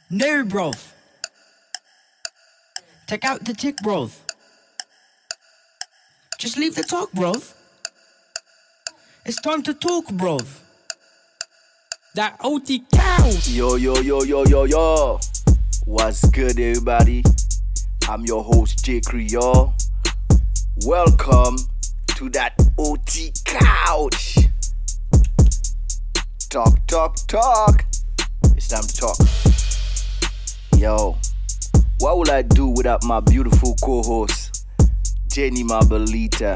No, bro. Take out the tick, bro. Just leave the talk, bro. It's time to talk, bro. That OT cow. Yo. What's good, everybody? I'm your host, J Creole. Welcome to that OT couch. Talk. It's time to talk. Yo, what would I do without my beautiful co-host, Jenny Mabelita?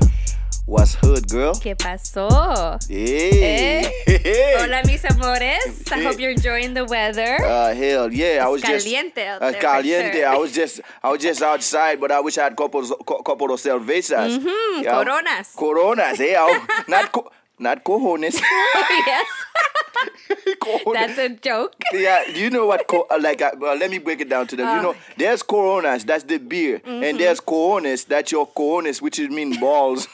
What's hood, girl? ¿Qué pasó? Hey. Hola, mis amores. I hope you're enjoying the weather. Hell yeah. I was caliente just out there, caliente. for sure. I was just outside, but I wish I had couple of cervezas. Yeah. Coronas. Hey, not cojones. Yes. Cojones. That's a joke. Yeah, do you know what, let me break it down to them. You know, there's Coronas, that's the beer. And there's cojones, that's your cojones, which is mean balls.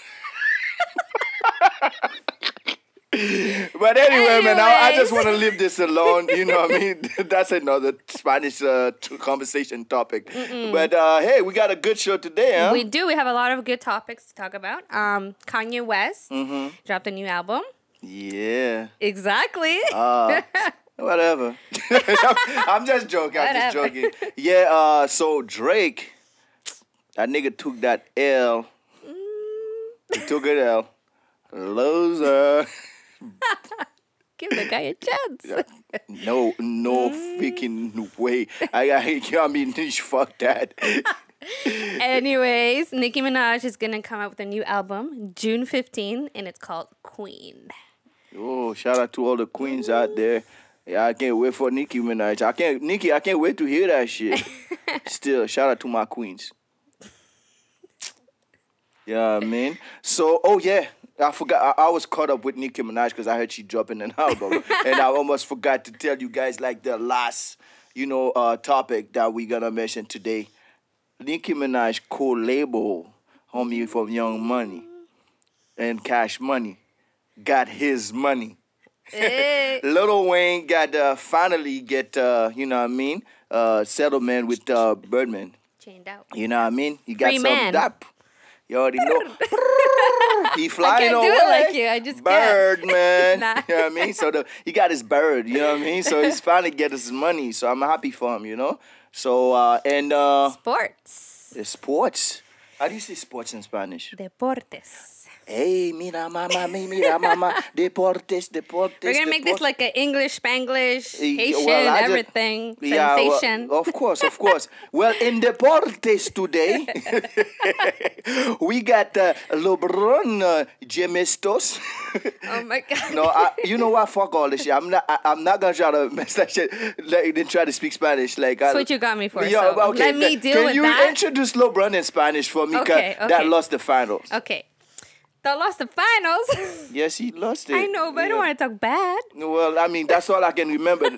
But anyway, man, I just want to leave this alone. You know what I mean? That's another Spanish conversation topic. But hey, we got a good show today, huh? We do. We have a lot of good topics to talk about. Kanye West dropped a new album. Yeah. Exactly. Whatever. I'm just joking. Yeah, so Drake, that nigga took that L. He took an L. Loser. Give the guy a chance. No freaking way. I mean, fuck that. Anyways, Nicki Minaj is going to come out with a new album June 15th, and it's called Queen. Oh, shout out to all the queens out there. Yeah, I can't wait for Nicki Minaj. I can't wait to hear that shit. Still, shout out to my queens. Yeah, man. So, I forgot. I was caught up with Nicki Minaj because I heard she dropping an album. And I almost forgot to tell you guys, like, the last, topic that we're going to mention today. Nicki Minaj co-label, homie from Young Money and Cash Money, got his money. Hey. Lil Wayne got finally get, settlement with Birdman. Chained out. You know what I mean? He got Free man. You already know. He flying away. I can't do it like you. I just bird, can't. man. Nah. You know what I mean? So he got his bird. You know what I mean? So he's finally getting his money. So I'm happy for him. You know. So sports. Sports. How do you say sports in Spanish? Deportes. Hey, mira mama, deportes. We're gonna make this like an English, Spanglish, Haitian, well, everything. Yeah, sensation. Well, of course. Well, in deportes today, we got Lebron Gemestos. Oh my God. No, you know what? Fuck all this shit. I'm not gonna try to mess that shit. Like, then try to speak Spanish. Like, that's what you got me for. So okay, let me deal with that. Can you introduce Lebron in Spanish for me? Okay. That lost the finals. Okay. They lost the finals. Yes, he lost it. I know, but I don't want to talk bad. Well, I mean, that's all I can remember.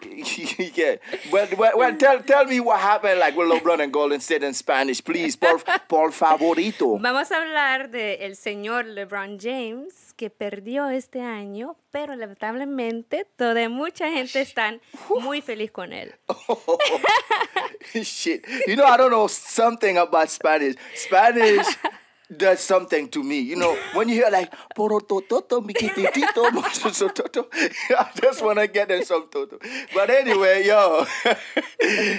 Yeah. Well, tell me what happened, like, with LeBron and Golden State in Spanish, please, por favorito. Vamos a hablar de el señor LeBron James, que perdió este año, pero lamentablemente toda mucha gente están muy feliz con él. Shit. You know, I don't know something about Spanish. Spanish does something to me. You know, when you hear like porotototo, mikititito, I just want to get them some toto. But anyway, yo.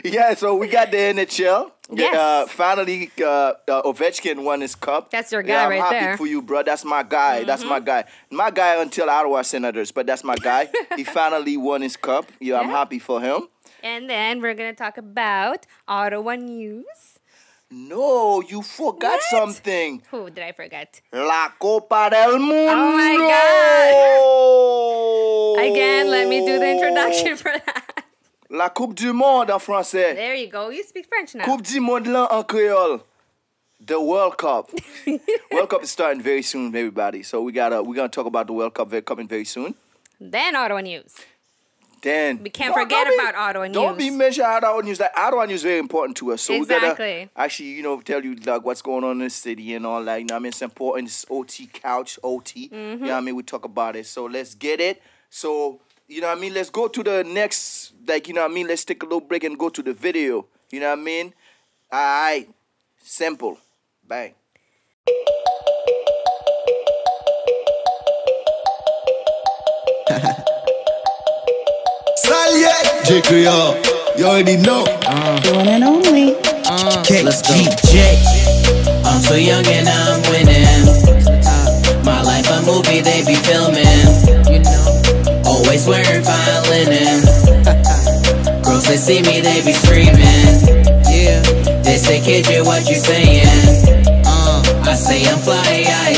Yeah, so we got the NHL. Yes. Finally, Ovechkin won his cup. That's your guy right there. I'm happy for you, bro. That's my guy. That's my guy. My guy until Ottawa Senators, but that's my guy. He finally won his cup. Yeah, I'm happy for him. And then we're going to talk about Ottawa news. No, you forgot something. Who did I forget? La Copa del Mundo. Oh my God. Again, let me do the introduction for that. La Coupe du Monde en français. There you go. You speak French now. Coupe du Monde en créole. The World Cup. World Cup is starting very soon, everybody. So we're gonna talk about the World Cup coming very soon. Then Ottawa news. Then we can't forget about Ottawa news. Don't be mentioning Ottawa news. Like, Ottawa news is very important to us. So exactly. we gotta actually, tell you like what's going on in the city and all that. You know what I mean? It's important. It's OT couch, OT. You know what I mean? We talk about it. So let's get it. So you know what I mean? Let's go to the next, like, you know what I mean? Let's take a little break and go to the video. You know what I mean? All right. Simple. Bang. J Creole, you already know. The one and only. Let's go. I'm so young and I'm winning. My life a movie they be filming. You know, always wearing fine linen. Girls they see me they be screaming. Yeah, they say kid you what you saying? I say I'm fly, yeah.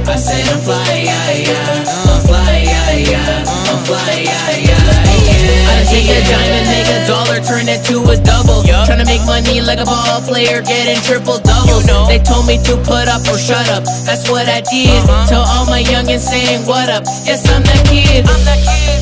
I say I'm fly, yeah. I'm fly, yeah. I'm fly, yeah. I take a diamond, make a dollar, turn it to a double. Tryna make money like a ball player, getting triple doubles. They told me to put up or shut up. That's what I did. Tell all my youngins saying what up. Yes, I'm that kid.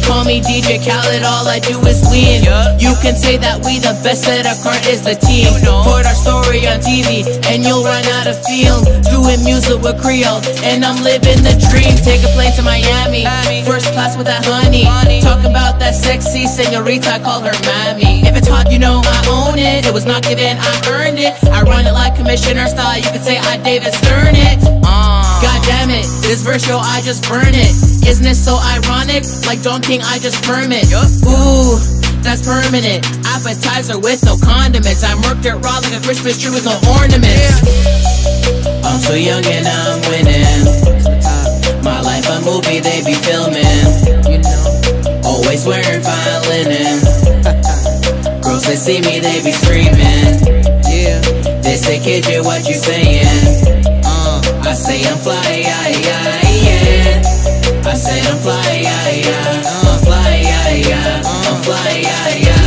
Call me DJ Khaled, all I do is win. You can say that we the best, that our card is the team. Put our story on TV and you'll run out of film. Doing music with Creole and I'm living the dream. Take a plane to Miami, first class with that honey. Talking about that sexy señorita, I call her Mammy. If it's hot, you know I own it. It was not given, I earned it. I run it like commissioner style, you could say I David Stern it. God damn it, this verse, yo, I just burn it. Isn't it so ironic? Like Don King, I just permit. Ooh, that's permanent. Appetizer with no condiments. I murked it raw like a Christmas tree with no ornaments. I'm so young and I'm winning. My life a movie they be filming. You know, always wearing fine linen. Girls they see me they be screaming. Yeah, they say kid you what you saying? I say I'm fly, yeah. I say I'm fly, yeah. I'm fly, yeah. I'm fly, yeah.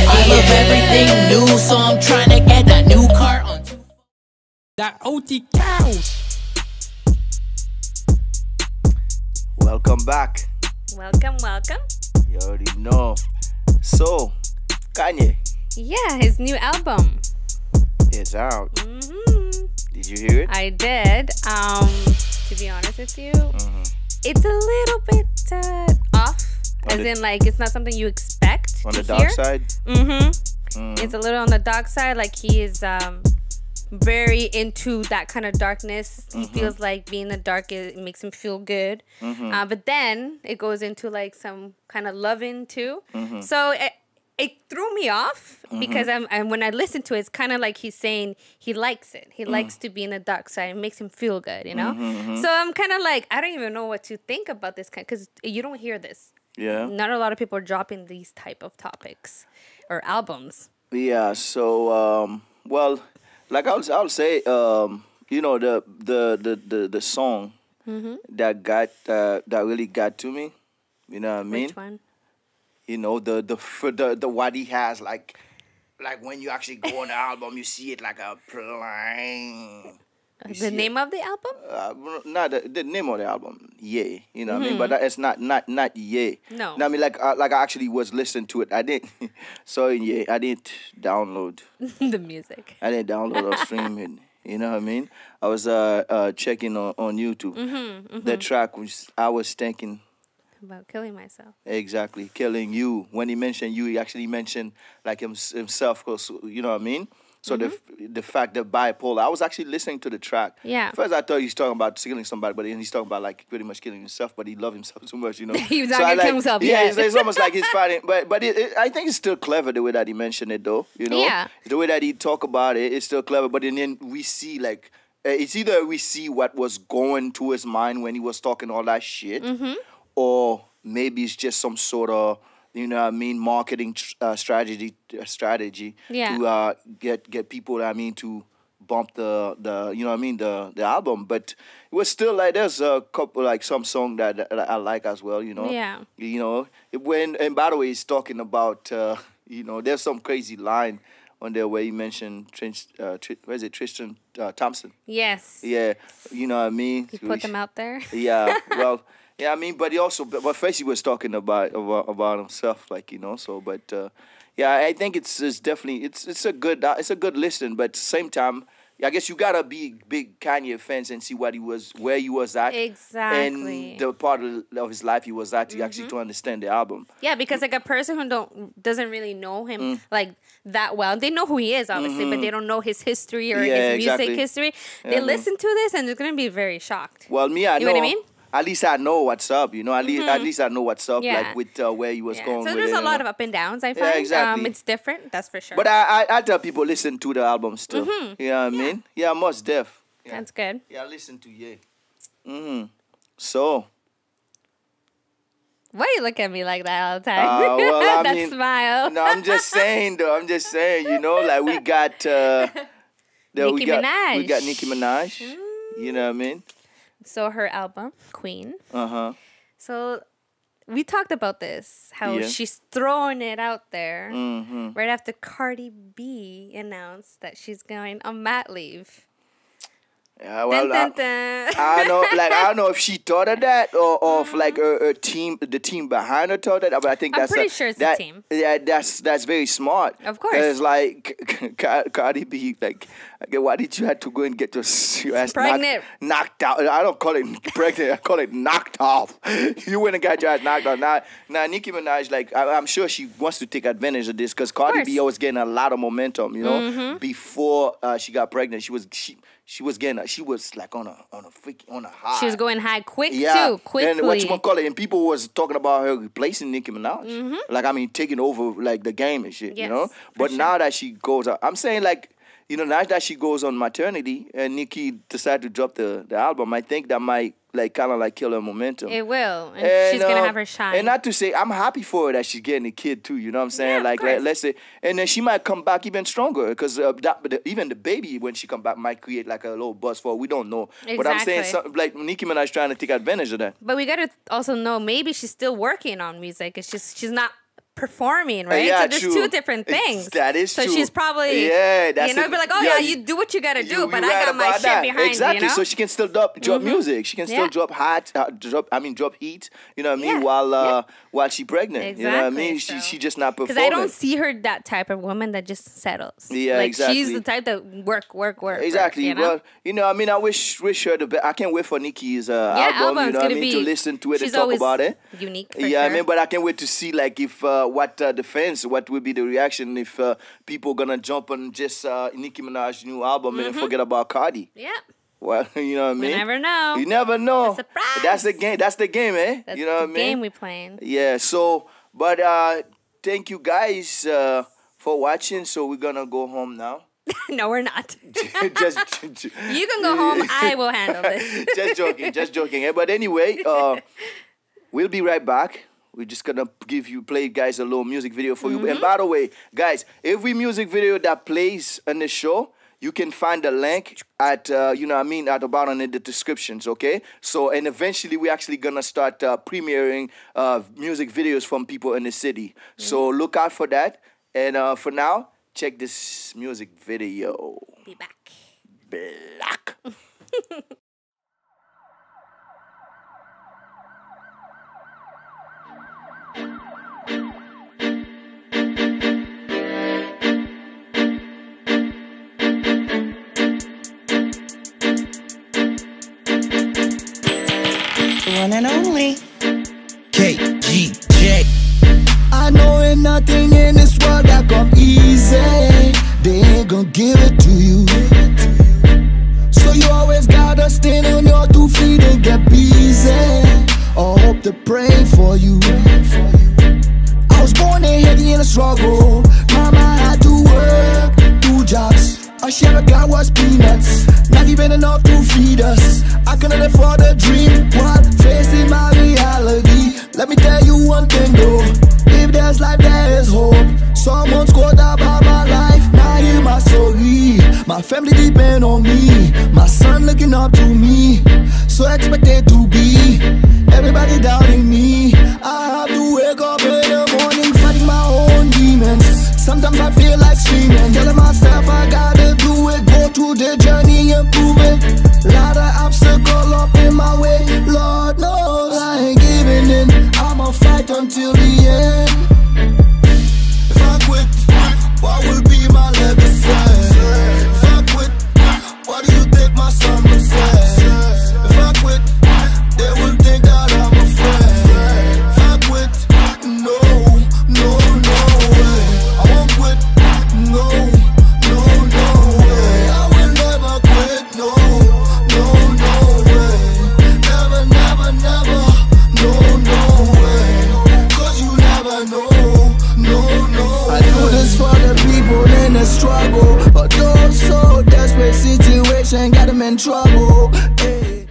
I love everything new, so I'm trying to get that new car on. That OT cows. Welcome back. Welcome. You already know. So, Kanye Yeah, his new album. is out. Mm-hmm. Did you hear it? I did. To be honest with you, it's a little bit off. As in, like, it's not something you expect On to the hear. dark side? It's a little on the dark side. Like, he is very into that kind of darkness. He feels like being in the dark, it makes him feel good. But then it goes into like some kind of loving too. So it threw me off because I'm when I listen to it, it's kind of like he's saying he likes it. He likes to be in the dark side. It makes him feel good, you know? So I'm kind of like, I don't even know what to think about this kind, because you don't hear this. Yeah. Not a lot of people are dropping these type of topics or albums. Yeah, so well, like I'll say, you know, the song that really got to me, you know what I mean? Which one? You know, the what he has, like when you actually go on the album, you see it like a plane. The name of the album? Not the name of the album, yeah, you know what I mean, but it's not yeah. No. I mean, like I actually was listening to it. I didn't, so yeah, I didn't download The music. I didn't download or stream it. You know what I mean? I was checking on YouTube. The track was, I was thinking About killing myself. exactly killing you. When he mentioned you, he actually mentioned like himself, 'cause, you know what I mean? So the fact that bipolar, I was actually listening to the track. Yeah. First I thought he was talking about killing somebody, but then he's talking about like pretty much killing himself. But he loved himself too much, you know. He was So not I gonna kill himself. Yeah, Yeah. it's almost like he's fighting. But I think it's still clever the way that he mentioned it, though. You know. Yeah. The way that he talk about it, it's still clever. But then we see like it's either we see what was going to his mind when he was talking all that shit, or maybe it's just some sort of, you know what I mean, marketing strategy Yeah. to get people, I mean, to bump the you know what I mean, the album. But it was still like there's a couple, like some song that I like as well, you know. Yeah. You know, and by the way, he's talking about you know, there's some crazy line on there where he mentioned Tristan Thompson. Yes. Yeah, you know what I mean. He put them out there. Yeah, well, yeah, I mean, but he also, but first he was talking about himself, like, you know. So, but yeah, I think it's definitely it's a good listen, but at the same time, I guess you gotta be big Kanye fans and see what he was, where he was at, exactly, and the part of his life he was at to actually to understand the album. Yeah, because like a person who doesn't really know him like that well, they know who he is obviously, but they don't know his history or his music history. They listen to this and they're gonna be very shocked. Well, me, I know. You know what I mean? At least I know what's up, you know. At least I know what's up, like with where he was going. So with there's it, a lot of up and downs. I find. Yeah, exactly. It's different, that's for sure. But I tell people listen to the album still. You know what I mean? Yeah, most def. Yeah. That's good. Yeah, listen to So. Why do you look at me like that all the time? Well, that smile. No, I'm just saying though. I'm just saying, you know, like we got Nicki Minaj. We got Nicki Minaj. You know what I mean? So her album, Queen. So we talked about this, how she's throwing it out there right after Cardi B announced that she's going on mat leave. Yeah, well, I don't know if she thought of that or if like her team, the team behind her thought of that. But I think I'm pretty sure it's the team. Yeah, that's very smart. Of course, it's like Cardi B, like, okay, why did you have to go and get your ass pregnant, knocked out? I don't call it pregnant. I call it knocked off. You went and got your ass knocked out. Now Nicki Minaj, like, I'm sure she wants to take advantage of this because Cardi B was getting a lot of momentum. You know, before she got pregnant, she was like on a high. She was going high too, quickly. And what you want to call it? And people was talking about her replacing Nicki Minaj. Like, I mean, taking over like the game and shit, you know? But now that she goes out, I'm saying like, you know, now that she goes on maternity and Nicki decided to drop the album, I think that might like kind of like kill her momentum. It will. And she's going to have her shine. And not to say, I'm happy for her that she's getting a kid too, you know what I'm saying? Yeah, like, let's say, and then she might come back even stronger because even the baby, when she come back, might create like a little buzz for her. We don't know. Exactly. But I'm saying, like, Nicki Minaj trying to take advantage of that. But we got to also know maybe she's still working on music. It's just she's not performing, right? Yeah, so there's true. two different things. That is so true. So she's probably, that's you know, be like, oh yeah, you do what you gotta do, but I got my shit behind exactly. you know? So she can still drop music. She can still drop drop heat. You know what I mean? While she's pregnant. Exactly. You know what I mean? She just not performing. Because I don't see her that type of woman that just settles. Yeah, like, exactly. She's the type that work. Exactly. You know? Well, you know, I mean, I wish her the best. I can't wait for Nicki's album. You know what I mean? To listen to it and talk about it. Unique. Yeah, I mean, but I can't wait to see like if what the fans. What will be the reaction if people gonna jump on just Nicki Minaj's new album and forget about Cardi? Yeah. Well, you know what I mean? You never know. You never know. It's a surprise. That's the game. That's the game, eh? That's you know what I mean? game we playing. Yeah. So, but thank you guys for watching. So we're gonna go home now. No, we're not. just you can go home. I will handle this. Just joking. But anyway, we'll be right back. We're just gonna play guys a little music video for you. And by the way, guys, every music video that plays on the show, you can find the link at you know what I mean, at the bottom in the descriptions, okay? So, and eventually we're actually gonna start premiering music videos from people in the city. So look out for that. And for now, check this music video. Be back. Black. One and only KGJ. I know ain't nothing in this world that come easy. They ain't gonna give it to you. So you always gotta stand on your 2 feet and get busy. Or hope to pray for you. I was born in Haiti in a struggle. Mama had to work 2 jobs. Our share of God was peanuts. Not even enough to feed us. I couldn't afford a dream while facing my reality. Let me tell you one thing though. If there's life, there is hope. Someone's called out about my life. Now hear my story. My family depend on me. My son looking up to me. So expected to be. Everybody doubting me. I have to wake up in the morning fighting my own demons. Sometimes I feel like screaming, telling myself I gotta do it. Go through the journey and prove it. Lot of obstacles up in my way. Lord knows I ain't giving in. I'ma fight until the end. If I quit, what will be my legacy? If I quit, trouble. Hey.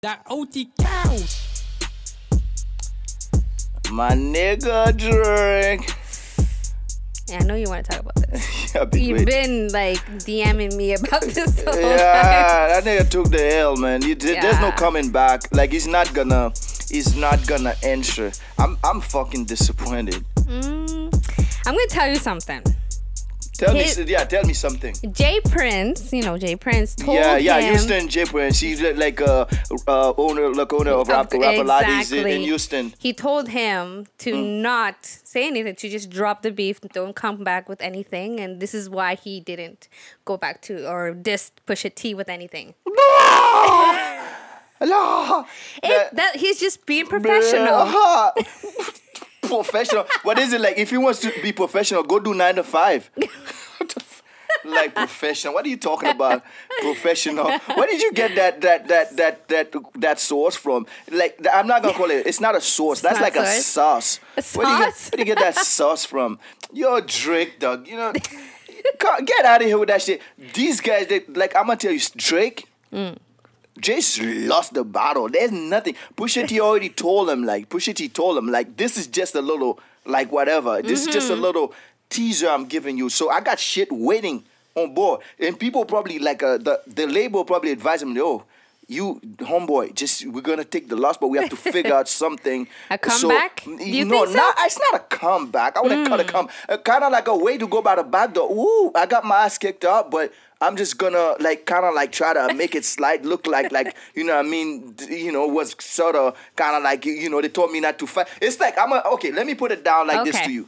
That OT cow. My nigga Drake. Yeah, I know you want to talk about this. Yeah, You've been like DMing me about this the whole time. that nigga took the L, man. There's no coming back. Like he's not gonna answer. I'm fucking disappointed. I'm gonna tell you something. Tell me something. Jay Prince, you know Jay Prince told him. Houston Jay Prince. He's like owner of Rapper Ladies in Houston. He told him to not say anything, to just drop the beef, don't come back with anything, and this is why he didn't go back to or diss Pusha T with anything. No. He's just being professional. Professional. What is it like? If he wants to be professional, go do 9 to 5. Like professional. What are you talking about? Professional. Where did you get that sauce from? Like I'm not gonna call it. It's not a sauce. That's like a sauce. A sauce? Where do you get that sauce from? You're Drake, dog. You know, get out of here with that shit. These guys, I'm gonna tell you, Drake. Just lost the battle. There's nothing. Pusha T already told him, this is just a little, like, whatever. This is just a little teaser I'm giving you. So I got shit waiting on board. And people probably, like, the label probably advised him, yo, you, homeboy, we're going to take the loss, but we have to figure out something. A comeback? Do you think so? It's not a comeback. I wouldn't cut a comeback. Kind of like a way to go by the back door. Ooh, I got my ass kicked out, but I'm just gonna try to make it look like you know what I mean, you know, was sort of kind of like, you know, they told me not to fight. It's like okay, let me put it down like this to you.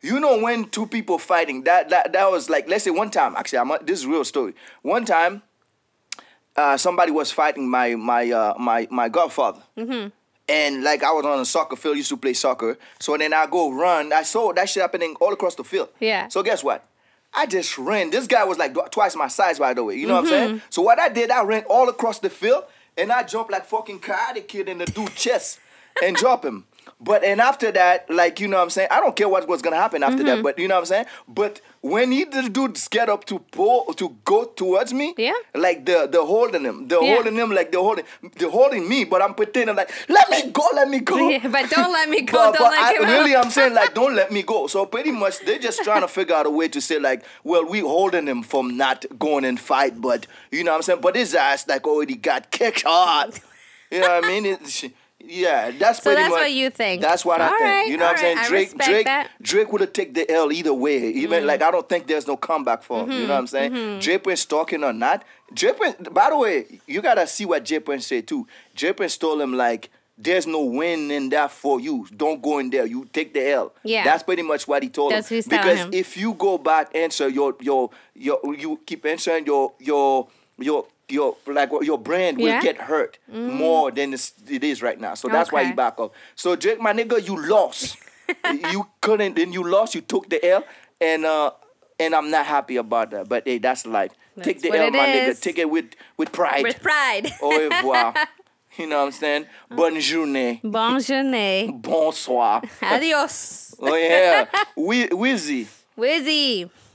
You know, when two people fighting, that was like, let's say one time, actually, this is a real story. One time, somebody was fighting my godfather. And like I was on a soccer field, used to play soccer. So then I go run. I saw that shit happening all across the field. Yeah. So guess what? I just ran. This guy was like twice my size, by the way. You know what I'm saying? So what I did, I ran all across the field, and I jumped like fucking Karate Kid in the dude's chest and drop him. And after that, like, you know what I'm saying? I don't care what's going to happen after that, but you know what I'm saying? But when the dudes get up to go towards me, like they're holding him. They're holding him like they're holding me, but I'm pretending like, let me go. Yeah, but don't let me go. I'm saying like, don't let me go. So pretty much they're just trying to figure out a way to say like, well, we holding him from not going and fight, but you know what I'm saying? But his ass like already got kicked hard. You know what I mean? Yeah, that's pretty much. So that's what you think. That's what I think. Right, you know what I'm saying? Drake would have taken the L either way. Even like I don't think there's no comeback for him. You know what I'm saying? Jay Prince talking or not. Jay Prince, by the way, you gotta see what Jay Prince said too. Jay Prince told him like, there's no win in that for you. Don't go in there. You take the L. Yeah. That's pretty much what he told him. Because if you go back answer you keep answering your brand will get hurt more than it is right now. So that's why he back up. So Drake, my nigga, you lost. You couldn't, then you lost. You took the L, and I'm not happy about that. But hey, that's life. Take the L, my nigga. Take it with pride. With pride. Au revoir. You know what I'm saying? Bonne journée. Bonne journée. Bonsoir. Adios. Oh yeah. Wizzy.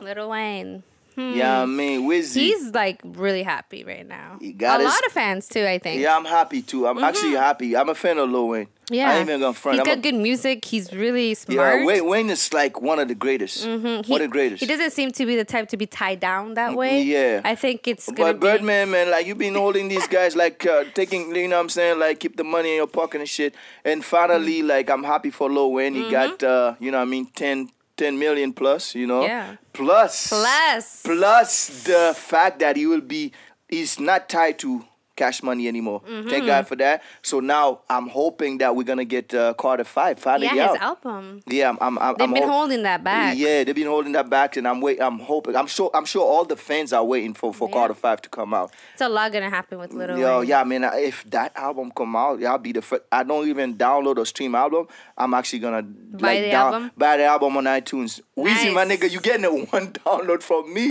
Lil Wayne. Yeah, I mean, Wizzy. He's like really happy right now. He got a lot of fans too, I think. Yeah, I'm happy too. I'm actually happy. I'm a fan of Lil Wayne. Yeah. I ain't even gonna front. He's got good music. He's really smart. Yeah, Wayne is like one of the greatest. One of the greatest. He doesn't seem to be the type to be tied down that way. Yeah. I think it's gonna But Birdman, man, like you've been holding these guys like taking, you know what I'm saying, like keep the money in your pocket and shit. And finally, like I'm happy for Lil Wayne. He got you know what I mean, 10 million plus, you know. Yeah. Plus the fact that he's not tied to Cash Money anymore. Thank God for that. So now I'm hoping that we're gonna get Carter 5 finally out. Yeah, his album. Yeah, they've been holding that back. Yeah, they've been holding that back, and I'm hoping. I'm sure all the fans are waiting for Carter 5 to come out. It's a lot gonna happen with Lil Wayne. Yeah, I mean, if that album come out, I'll be the first. I don't even download or stream album. I'm actually gonna buy the album on iTunes. Weezy, my nigga, you getting it one download from me,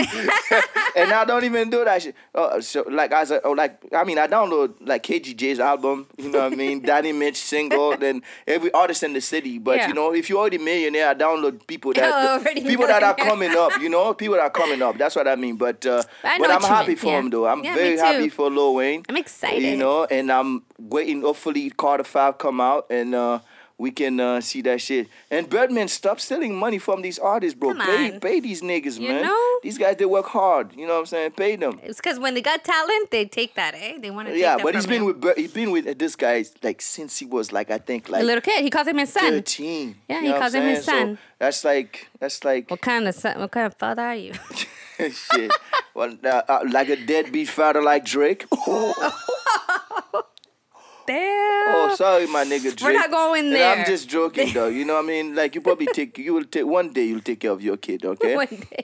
and I don't even do that shit. So I I download like KGJ's album, you know what I mean? Danny Mitch single, then every artist in the city. But you know, if you're already millionaire, I download people that are coming up, you know, people that are coming up. That's what I mean. But I'm happy for him though. I'm very happy for Lil Wayne. I'm excited. You know, and I'm waiting. Hopefully, Carter 5 come out and we can see that shit. And Birdman, stop stealing money from these artists, bro. Pay these niggas, man. Know? These guys, they work hard. You know what I'm saying? Pay them. It's because when they got talent, they take that, eh? They want to take that but he's from been with this guy like since he was like, I think like a little kid. He calls him his son. 13. Yeah, he calls him his son. So that's like. What kind of son? What kind of father are you? Shit. Well, like a deadbeat father like Drake. Damn. Oh, sorry, my nigga Drake. We're not going there. I'm just joking, though. You know what I mean? Like, one day you'll take care of your kid, okay?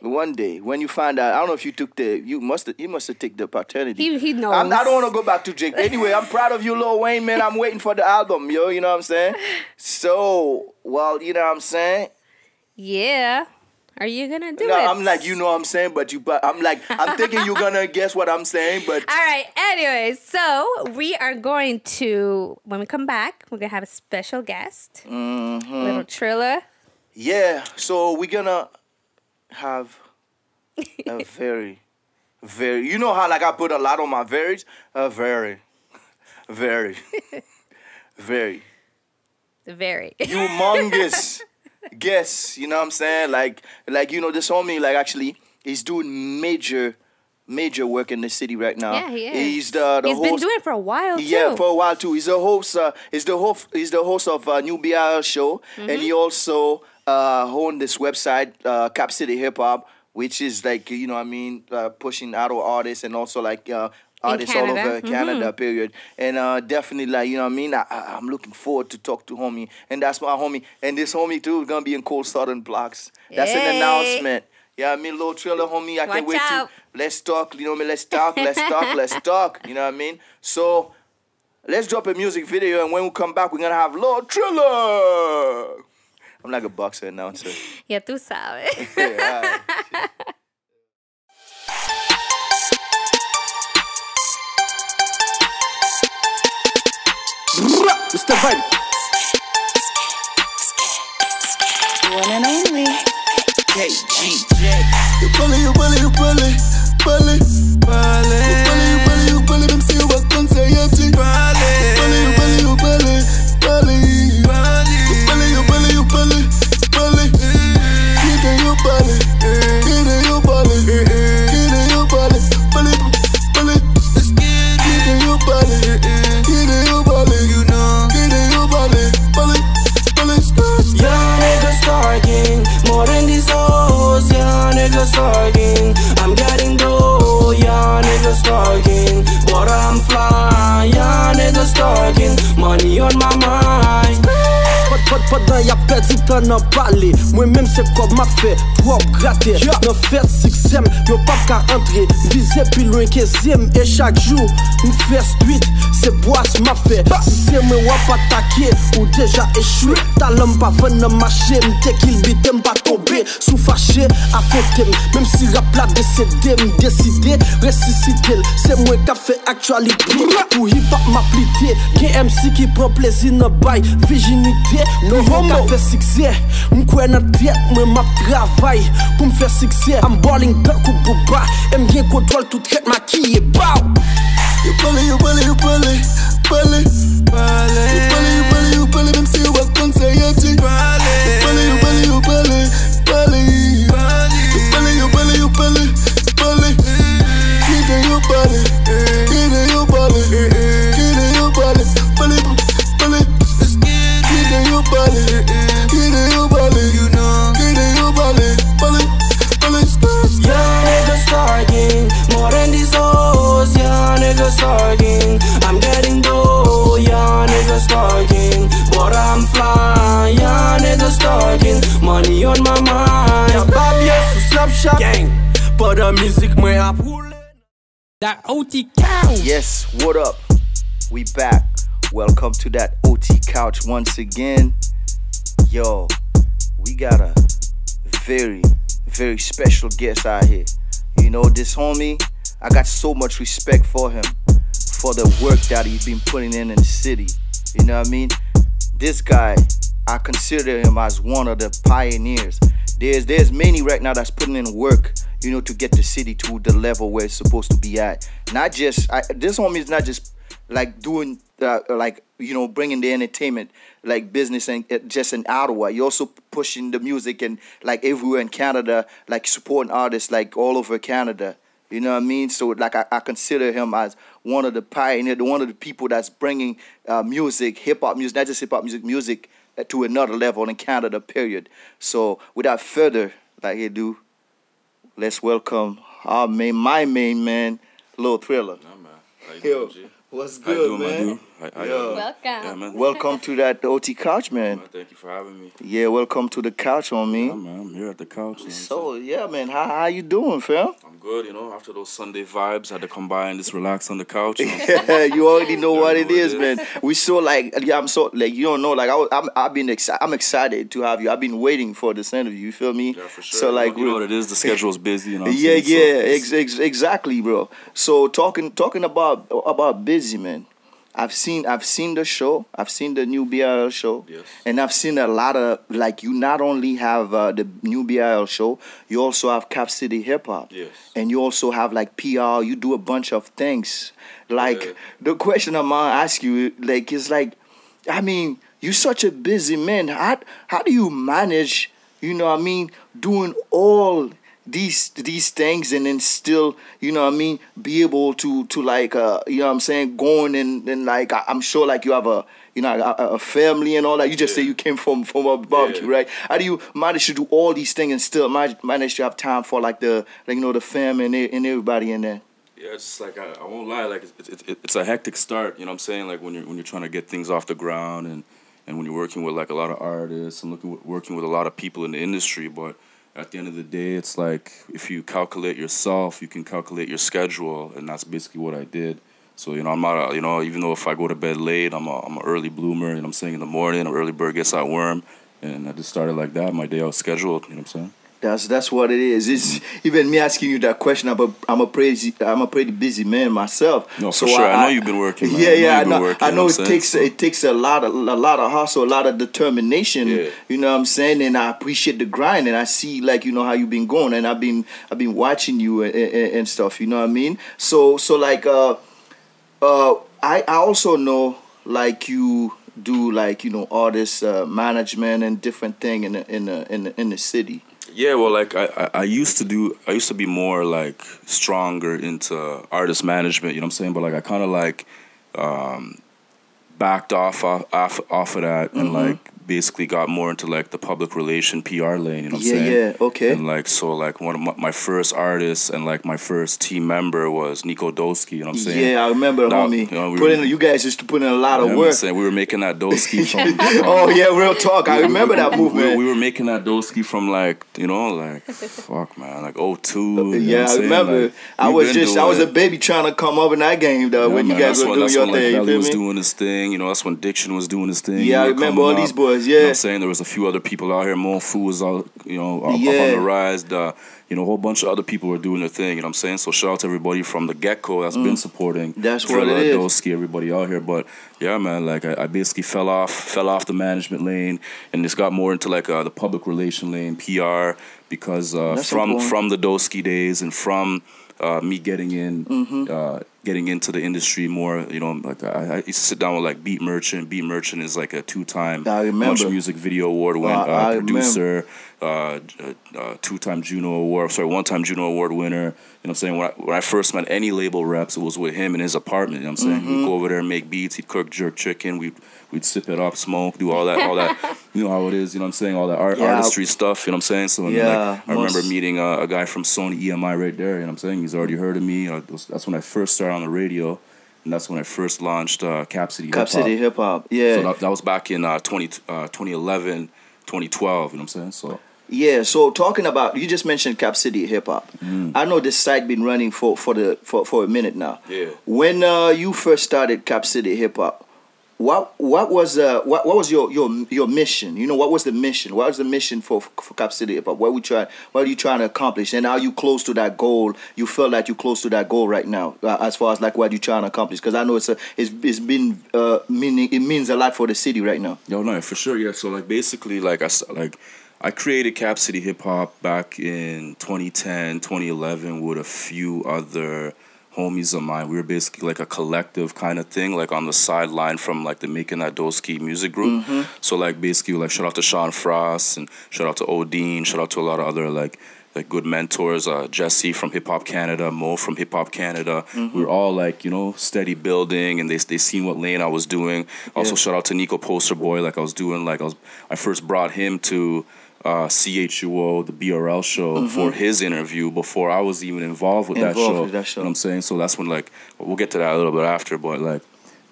One day. When you find out, I don't know if you took you must have taken the paternity. He knows. I don't want to go back to Drake. Anyway, I'm proud of you, Lil Wayne, man. I'm waiting for the album, yo. You know what I'm saying? So, well, you know what I'm saying? Yeah. Are you gonna do it? No, I'm like, you know what I'm saying, but I'm thinking you're gonna guess what I'm saying, but all right. Anyways, so we are going to, when we come back, we're gonna have a special guest, Lil Thrilla. Yeah. So we're gonna have a very, very. You know how like I put a lot on my varies, very, very, very humongous. Guess, you know what I'm saying? Like you know, this homie like actually he's doing major work in the city right now. Yeah, he is. He's the he's host. Been doing it for a while too. Yeah, for a while too. He's the host. He's the host of New BRL show, and he also owned this website, Cap City Hip Hop, which is like you know what I mean, pushing auto artists and also like. Artists all over Canada, period. And definitely, like, you know what I mean? I'm looking forward to talk to homie. And that's my homie. And this homie, too, is going to be in Cold Southern Blocks. That's an announcement. Yeah, I mean, Lil Thrilla, homie, I can't wait to... Let's talk, you know what I mean? Let's talk. You know what I mean? So, let's drop a music video. And when we come back, we're going to have Lil Thrilla. I'm like a boxer announcer. Yeah, tú sabes. Yeah, Mr. Vibe. One and only. You bully, them see what can say you more than these hoes, yeah, niggas talking. I'm getting dough, yeah, niggas talking. But I'm flying, yeah, niggas talking. Money on my mind. Pendant y'a perdu temps n'en parler. Moi-même c'est comme m'a fait trop gratter. N'en fait 6ème, yo pas qu'à entrer. Viser plus loin 15ème. Et chaque jour, m'fait street. C'est boisse m'a fait. Si c'est moi wap attaqué ou déjà échoué. Talent pas venir marcher. M'te qu'il bite m'pas tomber. Sous fâché, affronter. Même si rap la décédé, m'décider. Ressusciter. C'est moi qui a fait actualité. Pour hip hop m'appliquer. Gen MC qui prend plaisir dans bail. Virginité. No homo fait succès, m'koué nan tête, moi m'a travail pour m'faire succès. I'm balling duck ou bouba, aime bien contrôle tout tête maquillée, bow. You bully, même si what can say you more than these hoes, yeah, niggas talking. I'm getting dough, yeah, niggas talking. But I'm flying, yeah, niggas talking. Money on my mind. Y'a pas bien sous Snapchat gang. Pas de musique, moi à rouler. That OT couch. Yes, what up? We back. Welcome to that OT couch once again. Yo, we got a very, very special guest out here. You know, this homie, I got so much respect for him. for the work that he's been putting in the city. You know what I mean? This guy, I consider him as one of the pioneers. There's many right now that's putting in work, you know, to get the city to the level where it's supposed to be at. Not just, this homie is not just like doing, like, you know, bringing the entertainment, like business and just in Ottawa. You're also pushing the music and like everywhere in Canada, like supporting artists like all over Canada. You know what I mean? So like I consider him as one of the pioneers, one of the people that's bringing music, hip hop music, not just hip hop music to another level in Canada, period. So without further ado, let's welcome my main man, Lil Thrilla. Yeah, man. How you doing, G? What's good, man? Welcome. Yeah, man. Welcome to that OT couch, man. Thank you for having me. Yeah, welcome to the couch, on me. Yeah, man. I'm here at the couch. You know So yeah, man, how you doing, fam? I'm good, you know. After those Sunday vibes, I had to come by and just relax on the couch. You know? Yeah, you already know what it is, man. We so like, yeah, I'm so like, you don't know, like I'm excited to have you. I've been waiting for this interview. You feel me? Yeah, for sure. So like, you know what it is. The schedule's busy, you know. Yeah, exactly, bro. So talking about busy, man. I've seen the show. I've seen the new BIL show. Yes. And I've seen a lot of, like, you not only have the new BIL show, you also have Cap City Hip Hop. Yes. And you also have like PR. You do a bunch of things. Like the question I'm gonna ask you, like, is like, I mean, you're such a busy man. How do you manage? You know what I mean? Doing all these things and then still, you know what I mean, be able to like you know what I'm saying, going and like I'm sure like you have a family and all that. You just say you came from a barbecue, right? How do you manage to do all these things and still manage to have time for like the fam and everybody in there? Yeah, it's just like I won't lie, like it's a hectic start, you know what I'm saying? Like when you're trying to get things off the ground and when you're working with like a lot of artists and working with a lot of people in the industry, but at the end of the day, it's like if you calculate yourself, you can calculate your schedule, and that's basically what I did. So, you know, I'm not, you know, even though if I go to bed late, I'm an early bloomer, you know what I'm saying, in the morning, an early bird gets that worm, and I just started like that, my day out scheduled, you know what I'm saying? That's what it is. It's even me asking you that question. I'm a pretty busy man myself. No, for sure. I know you've been working. Man. I know it takes a lot of hustle, a lot of determination. Yeah. You know what I'm saying? And I appreciate the grind, and I see like, you know, how you've been going, and I've been watching you and stuff. You know what I mean? So like I also know like you do like, you know, artist management and different thing in the city. Yeah, well, like I used to be more like stronger into artist management, you know what I'm saying? But like I kind of like backed off of that and like basically got more into like the public relation PR lane, you know what I'm saying? Yeah, okay. And like so like one of my first artists and like my first team member was Nico Doski, you know what I'm saying? Yeah, I remember, homie. You know, you guys used to put in a lot of work. We were making that Doski from oh yeah, real talk. I remember that movement. We were making that Doski from like, you know, like fuck man, like 02. Yeah, I remember. Like, I was a baby trying to come up in that game though, when you guys were doing your thing. Like, Belly was doing his thing, you know, that's when Diction was doing his thing. Yeah, I remember all these boys. Yeah, you know what I'm saying? There was a few other people out here. Mo Fu was out, you know, up on the rise. You know, a whole bunch of other people were doing their thing, you know what I'm saying? So shout out to everybody from the get-go that's been supporting. That's what it is. Doski, everybody out here. But yeah, man, like I basically fell off the management lane and just got more into like the public relation lane, PR, because from the Doski days and from me getting into the industry more, you know, like I used to sit down with like Beat Merchant. Beat Merchant is like a 2-time Country Music Video Award winner, producer, 2-time Juno Award, 1-time Juno Award winner. You know what I'm saying? When I first met any label reps, it was with him in his apartment. You know what I'm saying? We'd go over there and make beats. He'd cook jerk chicken. We'd sip it up, smoke, do all that. You know how it is. You know what I'm saying? All that artistry stuff. You know what I'm saying? So I remember meeting a guy from Sony EMI right there. You know what I'm saying? He's already heard of me. That's when I first started on the radio, and that's when I first launched Cap City Hip Hop. Cap City Hip Hop, yeah. So that was back in 2011, 2012. You know what I'm saying? So. Yeah, so talking about, you just mentioned Cap City Hip Hop. I know this site been running for a minute now. Yeah. When you first started Cap City Hip Hop, what was your mission? You know, what was the mission? What was the mission for Cap City Hip Hop? What are you trying to accomplish? And are you close to that goal? You feel like you're close to that goal right now, as far as like what you trying to accomplish? Because I know it's been it means a lot for the city right now. Yo, no, for sure, yeah. So like basically, I created Cap City Hip Hop back in 2010, 2011 with a few other homies of mine. We were basically like a collective kind of thing, like on the sideline from like the Making That Doski music group. So like basically like shout out to Sean Frost and shout out to Odin, shout out to a lot of other like good mentors, Jesse from Hip Hop Canada, Mo from Hip Hop Canada. We were all like, you know, steady building, and they seen what lane I was doing. Also shout out to Nico Poster Boy, like I first brought him to CHUO, the BRL show, for his interview before I was even involved with that show. You know what I'm saying? So that's when like we'll get to that a little bit after, but like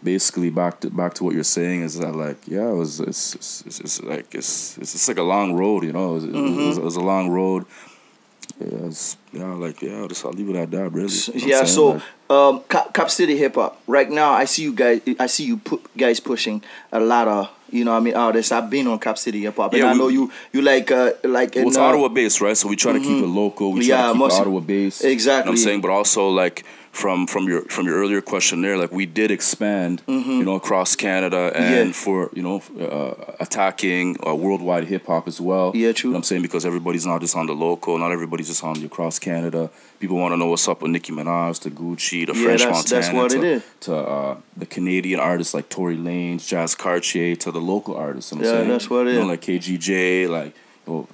basically back to what you're saying is that like it's like a long road, you know. It was a long road. I'll leave it at that, really. Yeah, so Cap City Hip Hop. Right now, I see you guys pushing a lot of, you know what I mean, artists. I've been on Cap City Hip Hop, and I know you like well, it's Ottawa based, right? So we try to keep it local. We try to keep it Ottawa based. Exactly. You know what I'm saying, but also like from your earlier question there, like we did expand, you know, across Canada and for, you know, attacking worldwide hip hop as well. Yeah, true. You know what I'm saying, because everybody's not just on the local, not everybody's just on the across Canada. People want to know what's up with Nicki Minaj, to Gucci, to French Montana, that's what it is. To the Canadian artists like Tory Lanez, Jazz Cartier, to the local artists. You know what I'm saying? That's what it is. You know, like KGJ, like you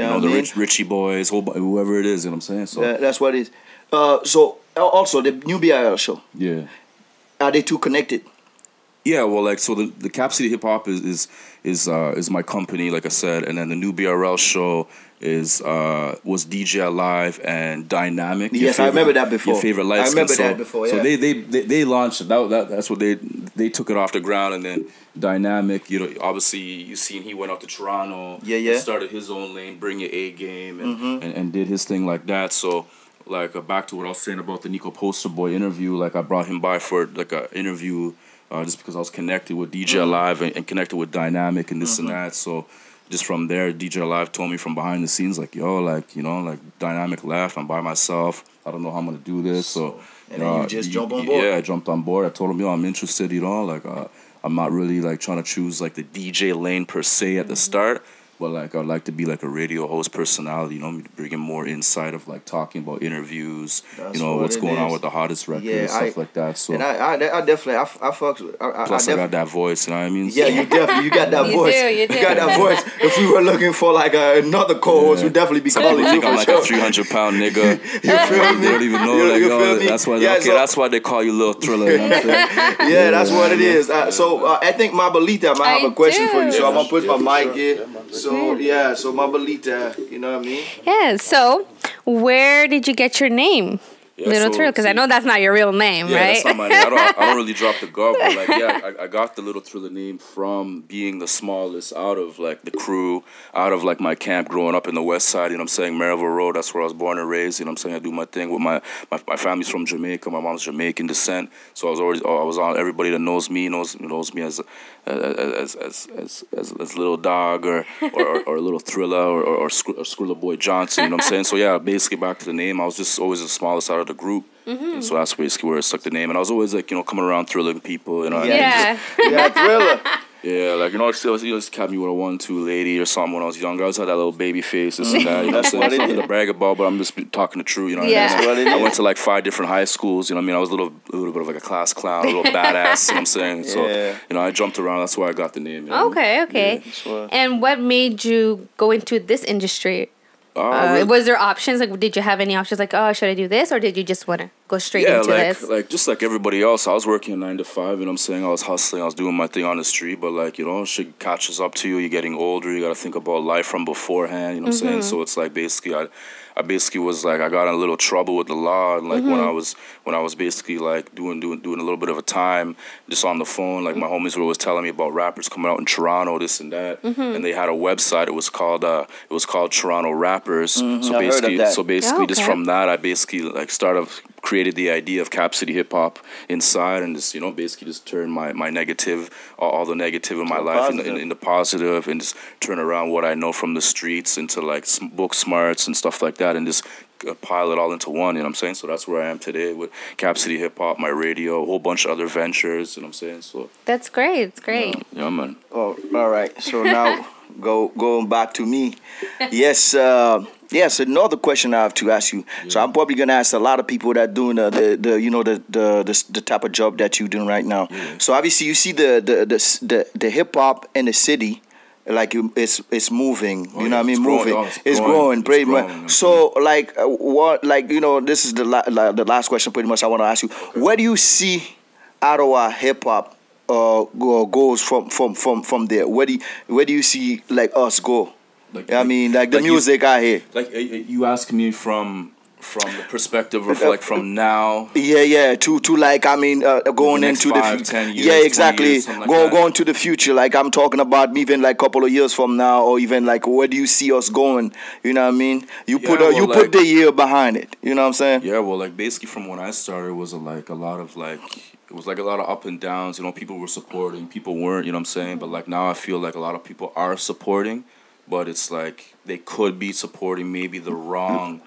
know, the Richie Boys, whoever it is. You know what I'm saying? So that's what it is. So also the new BIL show. Yeah. Are they two connected? Yeah, well, like, so the Cap City Hip Hop is my company, like I said, and then the new BRL show was DJ Alive and Dynamic. Yes, I remember that before. Your favorite light I remember that before. Yeah. So they launched it. That's what they took it off the ground, and then Dynamic. You know, obviously you seen he went out to Toronto. Yeah. Started his own lane, bring your A game, and did his thing like that. So. Like back to what I was saying about the Nico Poster Boy interview, like I brought him by for like an interview just because I was connected with DJ Alive and connected with Dynamic and this and that. So just from there, DJ Alive told me from behind the scenes, like, yo, like, you know, like Dynamic left, I'm by myself, I don't know how I'm gonna do this. So and then you just jump on board. Yeah, I jumped on board. I told him, yo, I'm interested, you know, like I'm not really like trying to choose like the DJ lane per se at the start. But like I'd like to be like a radio host personality, you know, bringing more insight of like talking about interviews, you know, what's going on with the hottest record and stuff like that. So and I definitely I fuck with. Plus I got that voice, you know what I mean? Yeah, you definitely got that voice. You got that voice. If we were looking for like another co-host, we'd definitely be calling you. I think I'm like a 300-pound nigga. You feel me? They don't even know. You feel me? That's why. That's why they call you Lil Thrilla. You know what I'm saying? Yeah, that's what it is. So I think Mabelita might have a question for you. So I'm gonna put my mic here. So yeah, so Mabelita, you know what I mean? Yeah. So where did you get your name? Little Thrilla, because I know that's not your real name, right? Yeah, that's not my name. I don't really drop the gov, but like, yeah, I got the Little Thrilla name from being the smallest out of like the crew, out of like my camp growing up in the West Side. You know what I'm saying? Maryville Road. That's where I was born and raised. You know what I'm saying? I do my thing with my family's from Jamaica. My mom's Jamaican descent, so I was on. Everybody that knows me knows me as Little Dog or Little Thrilla or Skrilla Boy Johnson. You know what I'm saying? So yeah, basically back to the name. I was just always the smallest out of the group, and so that's basically where I stuck the name. And I was always like, you know, coming around thrilling people, you know. Yeah. Thriller. Yeah, like, you know, just kept me with a 1-2 lady or something when I was younger. I always had that little baby face, this and that. You know, that's nothing to brag about, but I'm just talking the truth, you know. Yeah. That's what it is. I went to like 5 different high schools, you know what I mean? I was a little bit of like a class clown, a little badass, you know what I'm saying? So, you know, I jumped around. That's why I got the name. You know? Okay. Yeah, and what made you go into this industry? Really? Was there options? Like, did you have any options? Like, oh, should I do this, or did you just want to go straight into this? Yeah, like just like everybody else, I was working 9 to 5. You know what I'm saying? I was hustling. I was doing my thing on the street. But like, you know, shit catches up to you. You're getting older. You got to think about life from beforehand. You know what I'm saying? So it's like basically, I basically was like, I got in a little trouble with the law, and like when I was basically like doing a little bit of a time just on the phone, like my homies were always telling me about rappers coming out in Toronto, this and that, and they had a website. It was called Toronto Rappers. So basically, just from that, I basically like started created the idea of Cap City hip hop inside, and just, you know, basically just turn my negative, all the negative in my life into positive, and just turn around what I know from the streets into like book smarts and stuff like that, and just pile it all into one, you know what I'm saying? So that's where I am today with Cap City Hip Hop, my radio, a whole bunch of other ventures, you know what I'm saying? So that's great. It's great. Yeah, man. Oh, all right. So now going back to me. Yes, yes, another question I have to ask you. Yeah. So I'm probably gonna ask a lot of people that doing the type of job that you're doing right now. Yeah. So obviously you see the hip hop in the city, like it's moving, you know what I mean? Moving, it's growing pretty much. So like what, like, you know, this is the last question pretty much I want to ask you. Where do you see Ottawa hip hop goes from there? Where do you see like us go? Like, I mean, like the music out here. Like you ask me from the perspective of like from now. Yeah. To like, I mean, going into the future. 10 years, yeah, exactly. Years, going to the future. Like I'm talking about even like a couple of years from now, or even like where do you see us going? You know what I mean? You put the year behind it. You know what I'm saying? Yeah. Well, like basically from when I started, it was like a lot of up and downs. You know, people were supporting, people weren't. You know what I'm saying? But like now, I feel like a lot of people are supporting, but it's like they could be supporting maybe the wrong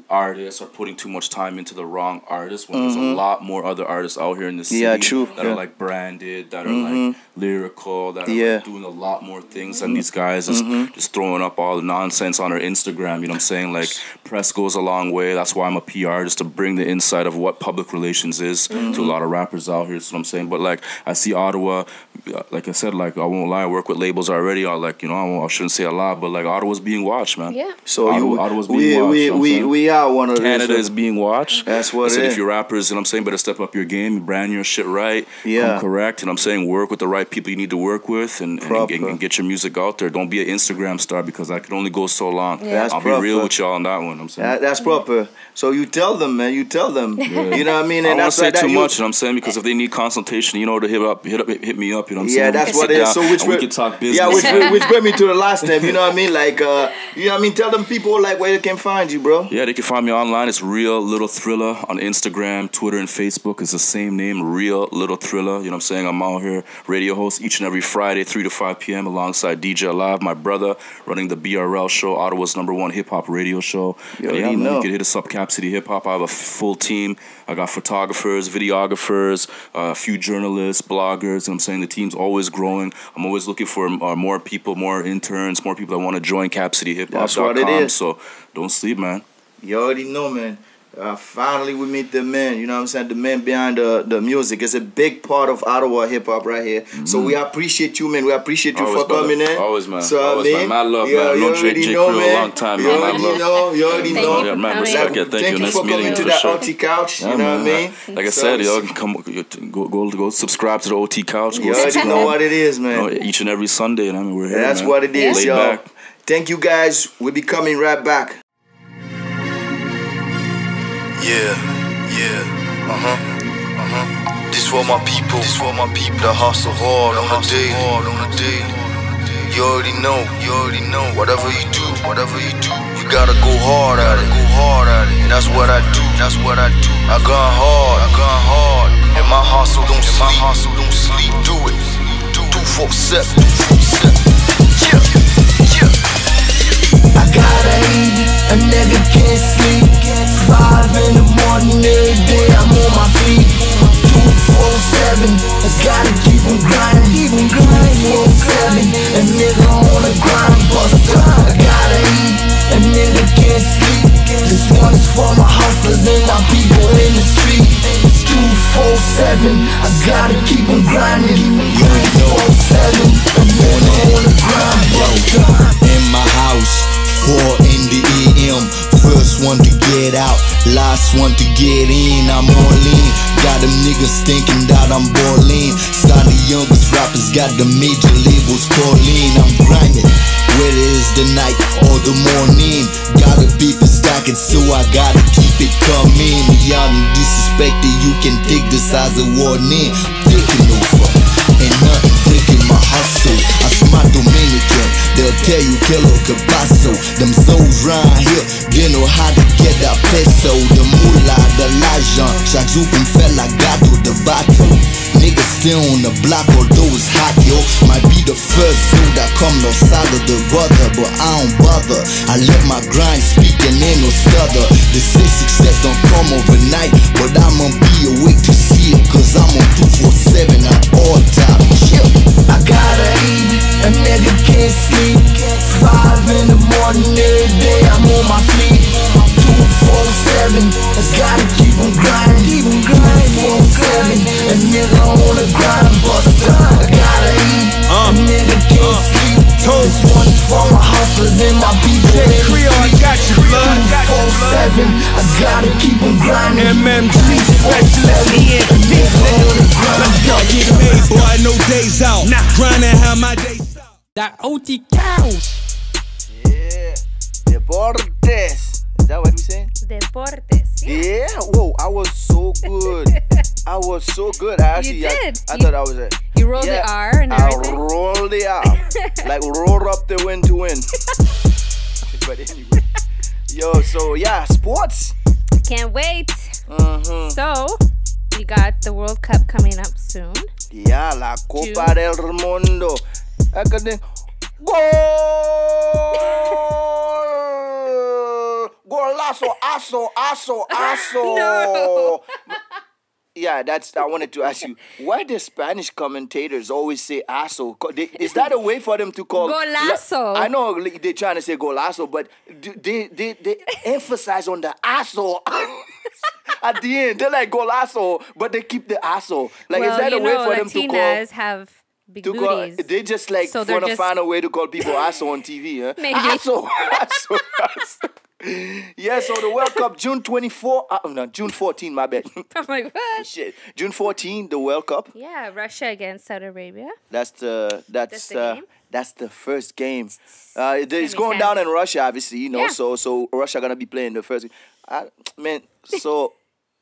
artists, or putting too much time into the wrong artists, when there's a lot more other artists out here in the city that are like branded, that are like lyrical, that are like doing a lot more things than these guys just throwing up all the nonsense on their Instagram. You know what I'm saying? Like press goes a long way. That's why I'm a PR, just to bring the insight of what public relations is to a lot of rappers out here. That's what I'm saying. But like I see Ottawa, like I said, like I won't lie, I work with labels already. I like, you know, I shouldn't say a lot, but like Ottawa's being watched, man. Yeah. So Ottawa's being watched. We are one of Canada is being watched. That's what it is. If you're rappers, you know what I'm saying, better step up your game, brand your shit right, come correct, you know what I'm saying, work with the right people you need to work with, and get your music out there. Don't be an Instagram star, because I can only go so long. Yeah. I'll be real with y'all on that one. I'm saying that's proper. So you tell them, man. You tell them. Yeah. You know what I mean? And I don't say too much. You know what I'm saying? Because if they need consultation, you know, to hit me up. You know what I'm saying? Yeah, that's what it is. So we can talk business. Yeah, which brought me to the last step. You know what I mean? Like, you know what I mean? Tell them people like where they can find you, bro. Yeah, they can find me online. It's Real Lil Thrilla on Instagram, Twitter, and Facebook. It's the same name, Real Lil Thrilla. You know what I'm saying? I'm out here, radio host each and every Friday, 3 to 5 p.m. alongside DJ Alive, my brother, running the BRL show, Ottawa's #1 hip hop radio show. You can hit us up, Cap City Hip Hop. I have a full team. I got photographers, videographers, a few journalists, bloggers. You know what I'm saying? The team's always growing. I'm always looking for more people, more interns, more people that want to join CapCityHipHop.com. That's what it is. So don't sleep, man. You already know, man. Finally, we meet the man. You know what I'm saying? The man behind the music. It's a big part of Ottawa hip hop right here. So we appreciate you, man. We appreciate you for coming in. Always, man. So, always, man. Mad love, man. I've known J. Creole a long time, man. You already know. Yeah, man. Respect it. Thank you. Nice for coming to that OT Couch. You know what I mean? Like I said, y'all can go subscribe to the OT Couch. You already know what it is, man. Each and every Sunday, and I mean, we're here. That's what it is, y'all. Thank you, guys. We'll be coming right back. This for my people, the hustle hard on the daily. You already know, whatever you do, you gotta go hard at it, and that's what I do, I gone hard, and my hustle don't sleep, do it, 247, I gotta eat, a nigga can't sleep. 5 in the morning, every day I'm on my feet. 247, I gotta keep on grinding. 247, a nigga on the grind buster. I gotta eat, a nigga can't sleep. This one is for my hustlers and my people in the street. 247, I gotta keep on grinding. 247, a nigga on the grind buster. In my house, 4 in the AM, first one to get out, last one to get in. I'm all in, got them niggas thinking that I'm ballin'. Sign the youngest rappers, got the major labels calling. I'm grinding, whether it's the night or the morning. Gotta beat the stacking, so I gotta keep it coming. Y'all disrespected, you can take this as a warning. Taking over, and nothing breaking my hustle. I smart Dominican, they'll tell you que lo que paso. Them souls round here, they know how to get that peso. The moolah, the l'argent, chaque jour qu'on fait la gâteau de bateau. Niggas still on the block, although it's hot, yo. Might be the first zoo that come no side of the brother, but I don't bother. I let my grind speak and ain't no stutter. They say success don't come overnight, but I'ma be awake to see it, cause I'm on 247 at all times. I gotta eat, a nigga can't sleep. 5 in the morning, every day I'm on my feet. 247, I gotta keep on grinding. 247, a nigga on the grind, buster. I gotta eat, a nigga can't sleep. This one's for my hustlers and my people. Creole, I got you, blood. 247, I gotta keep on grinding. MMG, specialist. Get made, boy, no days out. Grinding how my days out. That OT cow. Yeah. Deportes. Is that what we saying? Deportes. Yeah. Whoa, I was so good. I was so good. I actually, You did. I thought I was it. You rolled the R and everything. I rolled the R. Like roll up the win to win. But anyway. Yo, so yeah, sports. Can't wait. So, we got the World Cup coming up soon. Yeah, la Copa del Mundo. Gol! Golazo, aso. No. Yeah, I wanted to ask you, why do Spanish commentators always say aso? Is that a way for them to call... Golazo. I know they're trying to say golazo, but they emphasize on the aso. At the end, they're like golazo, but they keep the aso. Like, is that a way for them to call... Latinas have big booties. They just like So want to find a way to call people aso on TV, huh? Maybe. Aso. Yeah, so the World Cup, June 24, no, June 14, my bad. Oh my God. Shit. June 14, the World Cup. Yeah, Russia against Saudi Arabia. That's the first game. It's be going tense. down in Russia, obviously, you know. Yeah. So Russia gonna be playing the first. Man, so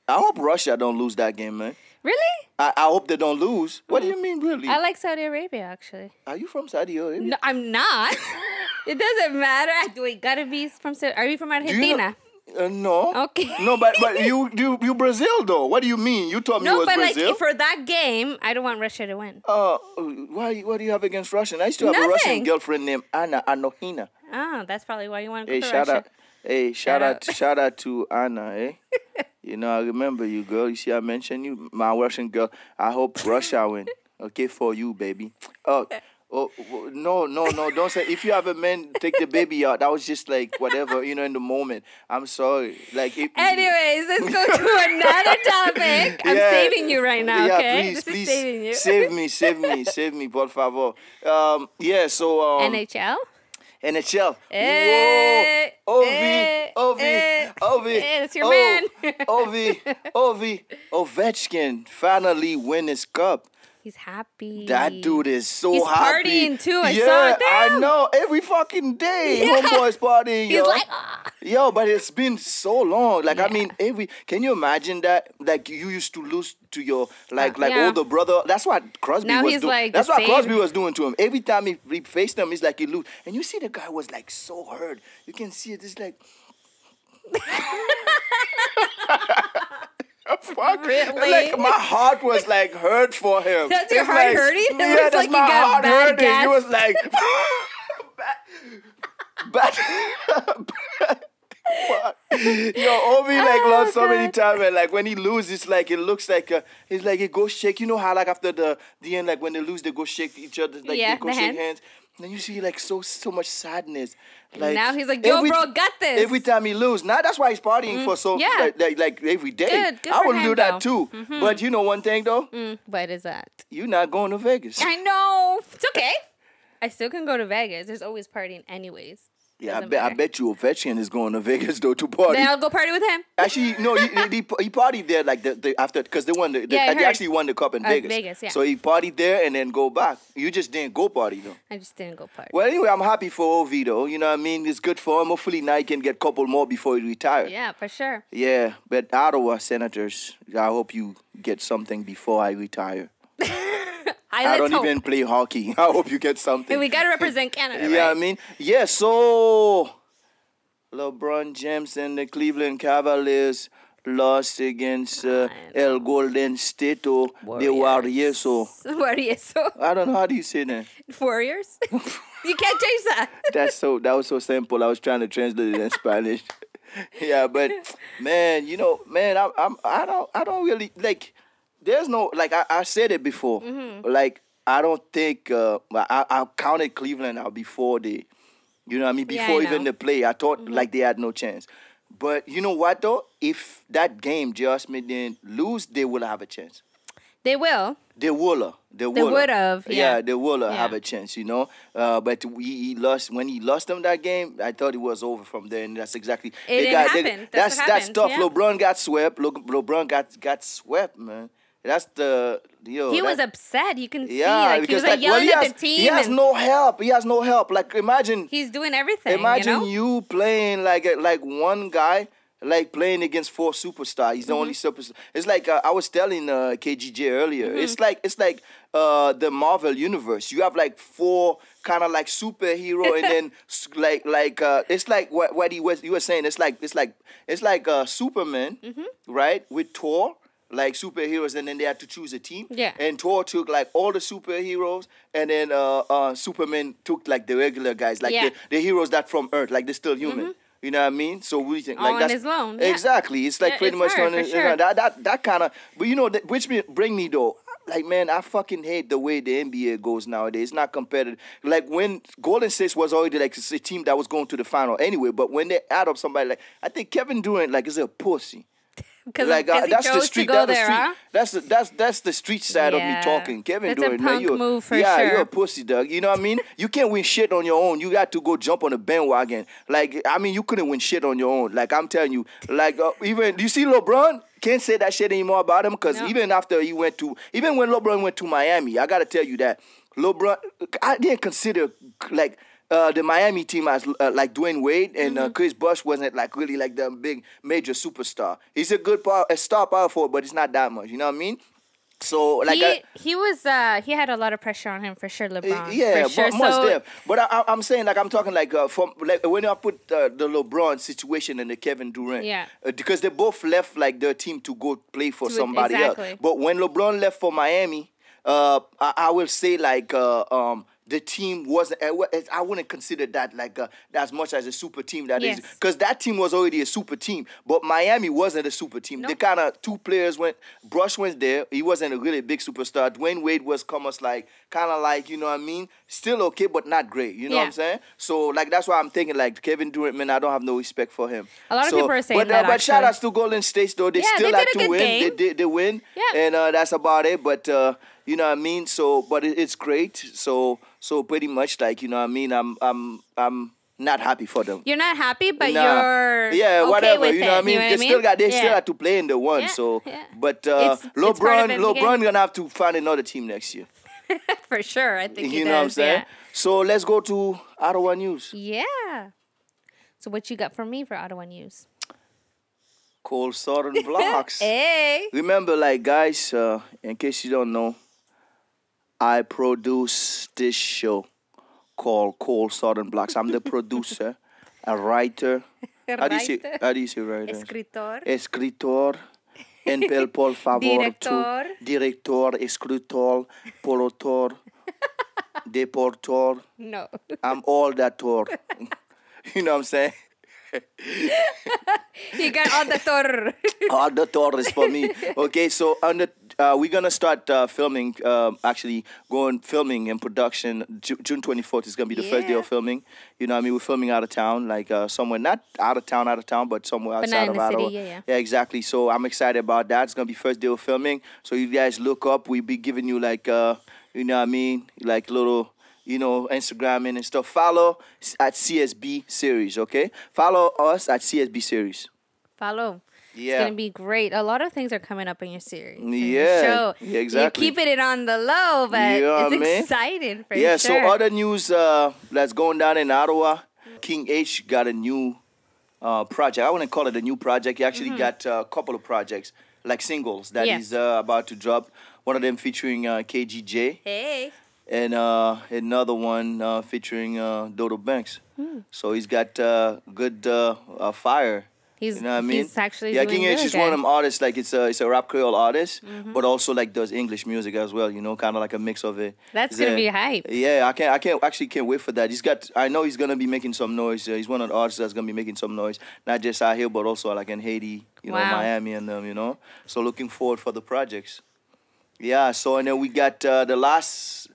I hope Russia don't lose that game, man. Really? I hope they don't lose. What do you mean, really? I like Saudi Arabia, actually. Are you from Saudi Arabia? No, I'm not. It doesn't matter. Do we gotta be from Saudi? Are you from Argentina? No. Okay. No, but you Brazil though. What do you mean? You told me it No, was but Brazil. like for that game, I don't want Russia to win. Why? What do you have against Russian? I used to have a Russian Nothing. girlfriend named Anna Anohina. Oh, that's probably why you want to Hey, go to Russia. shout out to Anna, eh? You know, I remember you, girl. You see, I mentioned you, my Russian girl. I hope Russia win. Okay, for you, baby. No, don't say. If you have a man, take the baby out. That was just like whatever, you know, in the moment. I'm sorry. Like, Anyways, let's go to another topic. I'm saving you right now, okay? Please, This is saving you. save me, por favor. So NHL? NHL. Hey, Ovi. that's your man. Ovi. Ovechkin finally win his cup. He's happy. That dude is so He's happy. partying too. I saw it there. I know. Every fucking day, homeboy's partying. He's yo. like, Yo, but it's been so long. Like, I mean, can you imagine that? Like, you used to lose to your, older brother. That's what Crosby Now was he's doing. like That's the what same. Crosby was doing to him. Every time he faced him, he's like, he lose. And you see the guy was, like, so hurt. You can see it. It's like... Fuck. Really? Like, my heart was, like, hurt for him. That's your It's heart like, hurting? It Yeah, looks that's like my you got heart bad hurting. gas. It was like... Fuck. Yo, Ovi like lost so many times, and like when he loses, like it looks like it's like it goes shake. You know how like after the end, like when they lose, they go shake each other, like they go the shake hands. hands. And then you see like so much sadness. Like now he's like, yo, bro, got this. Every time he lose, now that's why he's partying for so like every day. Good I for would him, do that though. too. But you know one thing though, What is that? you're not going to Vegas. I know. It's okay. I still can go to Vegas. There's always partying anyways. Yeah, Doesn't I matter. bet you Ovechkin is going to Vegas though to party. Then I'll go party with him. Actually, no, he partied there like the after because they won I they heard. actually won the cup in Vegas. Vegas, yeah. So he partied there and then go back. You just didn't go party though. I just didn't go party. Well, anyway, I'm happy for Ovi though. You know what I mean? It's good for him. Hopefully now he can get a couple more before he retires. Yeah, for sure. Yeah, but Ottawa Senators, I hope you get something before I retire. I I don't even play hockey. I hope you get something. And we got to represent Canada, Yeah, right? I mean, yeah, so LeBron James and the Cleveland Cavaliers lost against El Golden State, the Warriors. Warriors. I don't know, how do you say that? Warriors? You can't change that. That was so simple. I was trying to translate it in Spanish. Yeah, but man, I don't really like. There's no like I said it before. Like I don't think I counted Cleveland out before they, you know what I mean, before even the play. I thought like they had no chance. But you know what though? If that game just didn't lose, they will have a chance. They will. They would have. Yeah, they would have a chance, you know. But he lost when he lost them that game. I thought it was over from there, and that's exactly that's tough. Yeah. LeBron got swept. LeBron got swept, man. That's the he was upset. You can see, like he was like yelling at the team. He has no help. He has no help. Like imagine he's doing everything. Imagine you playing like one guy. Like playing against 4 superstars. He's the only superstar. It's like I was telling KGJ earlier. It's like the Marvel universe. You have like 4 kind of like superhero, and then it's like what you were saying. It's like Superman, right, with Thor. Like superheroes, and then they had to choose a team. Yeah. And Thor took like all the superheroes, and then Superman took like the regular guys, like the heroes that from Earth, like they're still human. You know what I mean? So we think like that's on his own. Exactly. It's like pretty much hard, that kind of. But you know, which bring me though. Like man, I fucking hate the way the NBA goes nowadays. It's not competitive. Like when Golden State was already like a team that was going to the final anyway. But when they add up somebody like, I think Kevin Durant like is a pussy. Because like, that's the street. That's the street side of me talking. Kevin Durant, man, move for sure. You're a pussy, dog. You know what I mean? You can't win shit on your own. You got to go jump on a bandwagon. Like I mean, you couldn't win shit on your own. Like I'm telling you. Like even you see LeBron can't say that shit anymore about him because even after when LeBron went to Miami, I gotta tell you that LeBron, I didn't consider like. The Miami team as like Dwayne Wade and Chris Bosh wasn't like really like the big major superstar. He's a star power forward, but it's not that much. You know what I mean? So like he had a lot of pressure on him for sure, LeBron. Yeah, for sure. But I'm saying like I'm talking like from like when I put the LeBron situation and the Kevin Durant, because they both left like their team to go play for somebody else. But when LeBron left for Miami, I will say like the team wasn't. I wouldn't consider that like as much as a super team that is, because that team was already a super team. But Miami wasn't a super team. They kind of 2 players went. Brush went there. He wasn't a really big superstar. Dwayne Wade was almost like kind of like, you know what I mean, still okay but not great. You know what I'm saying? So like that's why I'm thinking like Kevin Durant, man, I don't have no respect for him. A lot of people are saying that. But shout outs to Golden State though. They still have to win. They win. Yeah. And that's about it. But you know what I mean. So but it's great. So pretty much like, you know what I mean, I'm not happy for them. You're not happy, but you're okay whatever. with you know what I mean? They still have to play in the one. Yeah, so yeah. But LeBron gonna have to find another team next year. For sure. I think you know what I'm saying? So let's go to Ottawa News. Yeah. So what you got for me for Ottawa News? Cold Southern Blocks. Hey. Remember, like guys, in case you don't know, I produce this show called Cold Southern Blocks. I'm the producer, a writer. How do you say writer? Escritor. En pel por favor. Director, escritor, polotor, deportor. No. I'm all that tor. You know what I'm saying? You got all the tor. All the tor is for me. Okay, so we're gonna start filming. Actually, filming and production. June 24th is gonna be the first day of filming. You know what I mean? We're filming out of town, like somewhere not out of town, but somewhere outside of Ottawa. Yeah, exactly. So I'm excited about that. It's gonna be first day of filming. So you guys look up. We'll be giving you like you know what I mean, like little. You know, Instagram and stuff. Follow at CSB Series, okay? Follow us at CSB Series. Follow. Yeah. It's going to be great. A lot of things are coming up in your series. Yeah. Show. Yeah, exactly. You're keeping it on the low, but you know it's exciting for sure. Yeah, so other news that's going down in Ottawa, King H got a new project. I wouldn't call it a new project. He actually got a couple of projects, like singles that he's about to drop. One of them featuring KGJ. Hey. And another one featuring Dodo Banks. So he's got good fire. He's, you know what I mean? He's actually yeah, doing King H really is good. one of them artists, like it's a rap Creole artist, but also like does English music as well, you know, kind of like a mix of it. That's gonna be hype. Yeah, I can't wait for that. I know he's gonna be making some noise. He's one of the artists that's gonna be making some noise, not just out here, but also like in Haiti, you know, Miami and them, you know. So looking forward for the projects. Yeah, so and then we got the last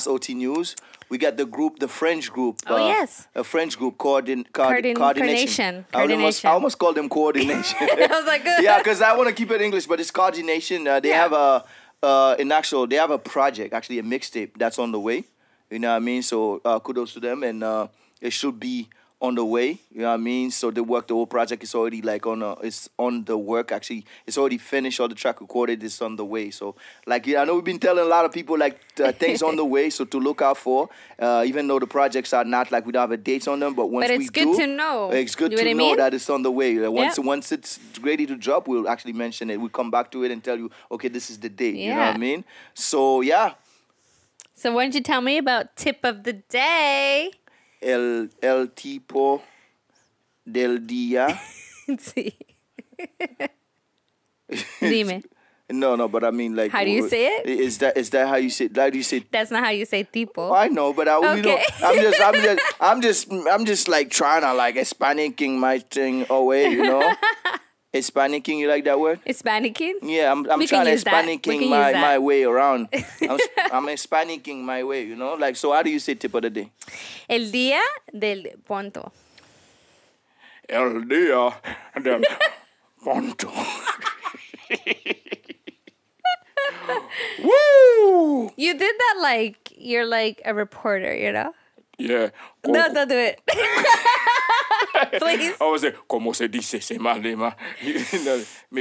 OT news. We got the French group. Yes. A French group coordination. Coordination. I almost called them coordination. I was like, yeah, because I want to keep it English, but it's coordination. They have they have a project, actually a mixtape that's on the way. You know what I mean? So kudos to them, and it should be on the way. You know what I mean? So the whole project is already like it's on the work. Actually, it's already finished. All the track recorded. It's on the way. So like, I know we've been telling a lot of people like things on the way. So to look out for, even though the projects are not like we don't have a date on them, but once we do, it's good to know. It's good to know that it's on the way. Once it's ready to drop, we'll actually mention it. We'll come back to it and tell you, okay, this is the date. You know what I mean? So yeah. So why don't you tell me about tip of the day? El tipo del día. Sí. Dime. No, but I mean like. How do you say it? Is that how you say? How do you say? That's not how you say tipo. I know, but Okay. I'm just like trying to like Hispanicing my thing away, you know. Hispanicing, you like that word? Hispanicing? Yeah, I'm trying to Hispanicing my way around. I'm Hispanicing my way, you know? Like, so how do you say tip of the day? El día del ponto. El día del ponto. Woo! You did that like you're like a reporter, you know? Yeah. No, don't do it. Please. I was like, como se dice, se malema.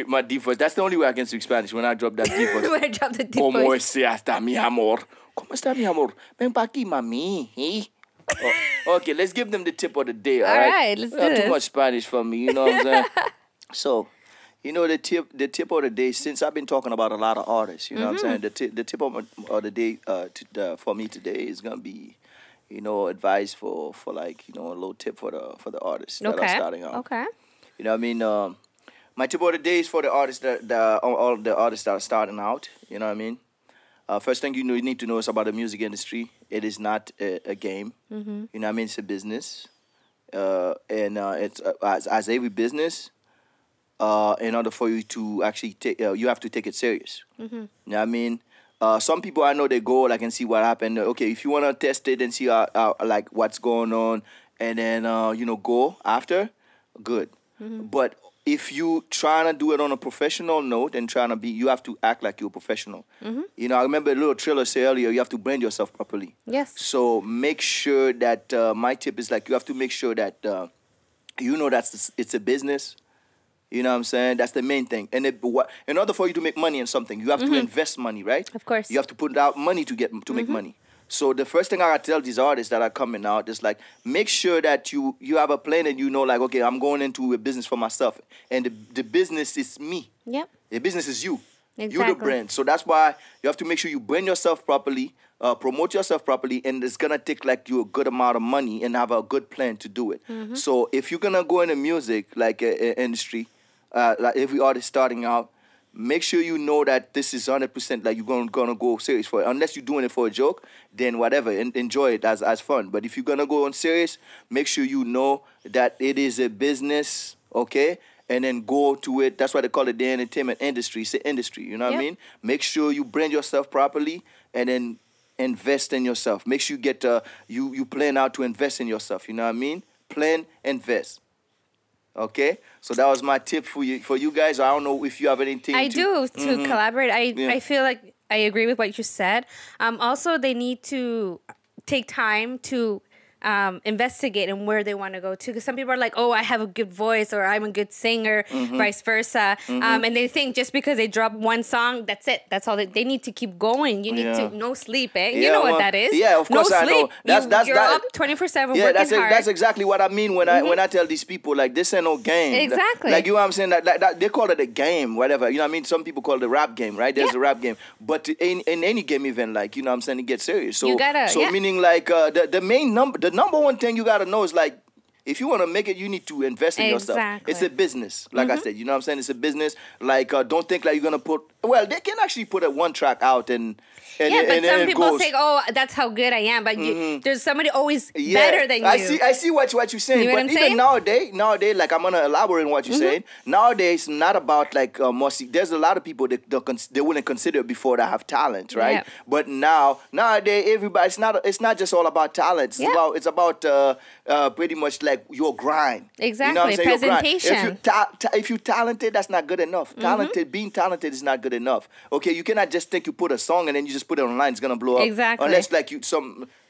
My deep voice. That's the only way I can speak Spanish, when I drop that deep voice. When I drop the deep Como voice. está mi amor? ¿Cómo está mi amor? Ven pa' aquí, mami. Okay, let's give them the tip of the day, all right? All right, let's do Not this. too much Spanish for me, you know what I'm saying? So, you know, the tip of the day, since I've been talking about a lot of artists, you know what I'm saying? The tip of the day for me today is going to be, you know, advice for like, you know, a little tip for the artists that are starting out. Okay. You know what I mean? My tip of the day is for the artists all the artists that are starting out. You know what I mean? First thing you need to know is about the music industry. It is not a game. You know what I mean? It's a business. And it's as every business, in order for you to actually take, you have to take it serious. You know what I mean? Some people I know, they go like and see what happened. Okay, if you want to test it and see how like what's going on, and then you know, go after, good. But if you trying to do it on a professional note and you have to act like you're a professional. You know, I remember Lil Thrilla said earlier, you have to brand yourself properly. Yes. So make sure that my tip is like, you have to make sure that you know it's a business. You know what I'm saying? That's the main thing. And in order for you to make money in something, you have to invest money, right? Of course. You have to put out money to make money. So the first thing I gotta tell these artists that are coming out is like, make sure that you have a plan and you know, like, okay, I'm going into a business for myself. And the business is me. Yep. The business is you. Exactly. You're the brand. So that's why you have to make sure you brand yourself properly, promote yourself properly, and it's gonna take like you a good amount of money and have a good plan to do it. So if you're gonna go into music, like industry, like every artist starting out, make sure you know that this is 100% like you're gonna go serious for it. Unless you're doing it for a joke, then whatever, and enjoy it as fun. But if you're gonna go on serious, make sure you know that it is a business, okay? And then go to it. That's why they call it the entertainment industry. It's an industry, you know what I mean? Make sure you brand yourself properly and then invest in yourself. Make sure you get you plan out to invest in yourself, you know what I mean? Plan, invest. Okay, so that was my tip for you guys. I don't know if you have anything. I do to collaborate. I feel like I agree with what you said. Also, they need to take time to investigate and where they want to go to. Because some people are like, oh, I have a good voice or I'm a good singer, vice versa. And they think just because they drop one song, that's it. That's all. They need to keep going. You need to, no sleep, eh? You know what that is. Yeah, of course no I sleep. know. You're up 24/7 working hard. That's exactly what I mean when I tell these people, like, this ain't no game. Exactly. Like, you know what I'm saying? That they call it a game, whatever. You know what I mean? Some people call it a rap game, right? There's a rap game. But in any game event, like, you know what I'm saying, it gets serious. So, you gotta, meaning, like, the number one thing you gotta know is, like, if you want to make it, you need to invest in yourself. It's a business, like I said. You know what I'm saying? It's a business. Like, don't think like you're gonna put. Well, they can actually put a one track out and but some people think, "Oh, that's how good I am." But there's somebody always better than you. I see what you're saying. You know but even nowadays, like, I'm gonna elaborate on what you're saying. Nowadays, not about like there's a lot of people that they wouldn't consider before that have talent, right? Yeah. But nowadays, everybody, it's not just all about talent. It's about pretty much like your grind. Exactly. You know what I'm saying? Presentation. If you're talented, that's not good enough. Being talented is not good enough. Okay, you cannot just think you put a song and then you just put it online, it's gonna blow up. Exactly. Unless like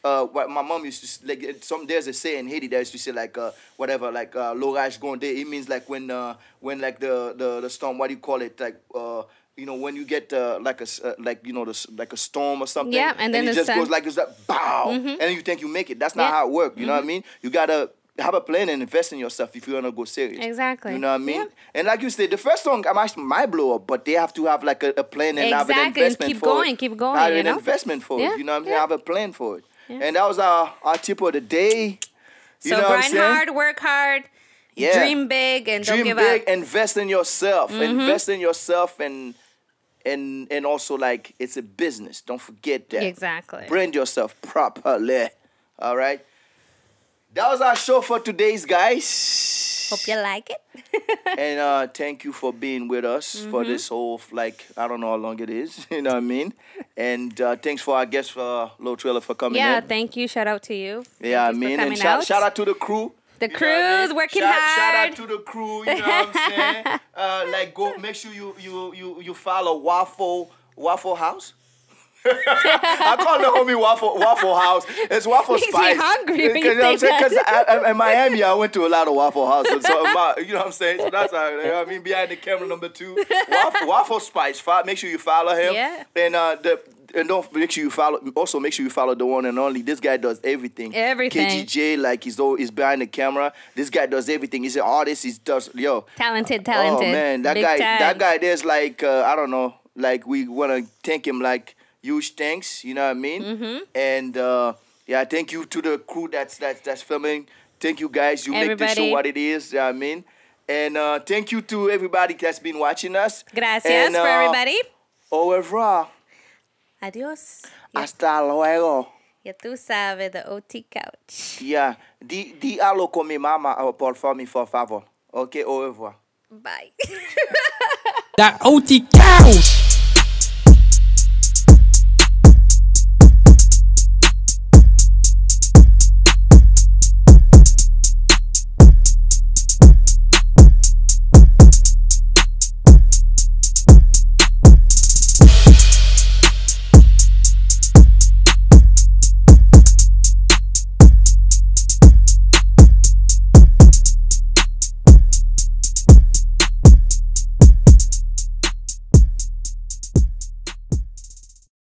what my mom used to like. There's a saying in Haiti that used to say like whatever, like l'orage gonde. It means like when like the storm. What do you call it? Like you know, when you get like a storm or something. Yeah, and then it just goes like it's like bow, and then you think you make it. That's not how it works. You know what I mean? You gotta have a plan and invest in yourself if you want to go serious. Exactly. You know what I mean? And like you said, the first song might blow up, but they have to have like a plan and have an investment for it. Keep going. Have an investment for it. You know what I mean? Have a plan for it. Yeah. And that was our tip of the day. You know grind hard, work hard, dream big, and don't give up. Invest in yourself. Invest in yourself and also, like, it's a business. Don't forget that. Exactly. Brand yourself properly. All right? That was our show for today's, guys. Hope you like it. And thank you for being with us for this whole, like, I don't know how long it is. You know what I mean? And thanks for our guest, Lil Thrilla, for coming in. Yeah, thank you. Shout out to you. Yeah, I mean, and shout out to the crew. The crew's working hard. Shout out to the crew, you know what I'm saying? Like, go make sure you follow Waffle House. I call the homie Waffle House. It's Waffle Makes Spice. me hungry when you know what I'm saying? say that. Because in Miami, I went to a lot of Waffle Houses. So you know what I'm saying? So that's how, you know what I mean? Behind the camera, number 2. Waffle Spice. Make sure you follow him. Yeah. And don't make sure you follow. Also, make sure you follow the one and only. This guy does everything. Everything. KGJ, like he's behind the camera. This guy does everything. He's an artist. He does talented. Oh man, that Big guy. time. That guy. There's like I don't know. Like we want to thank him. Like huge thanks. You know what I mean? And yeah, thank you to the crew that's filming. Thank you guys. You make the show what it is. You know what I mean? And thank you to everybody that's been watching us. Gracias for everybody. Au revoir. Adiós. Hasta luego. Ya tú sabes, the OT couch. Yeah. Di algo con mi mamá, por favor. Ok, au revoir. Bye. That OT couch.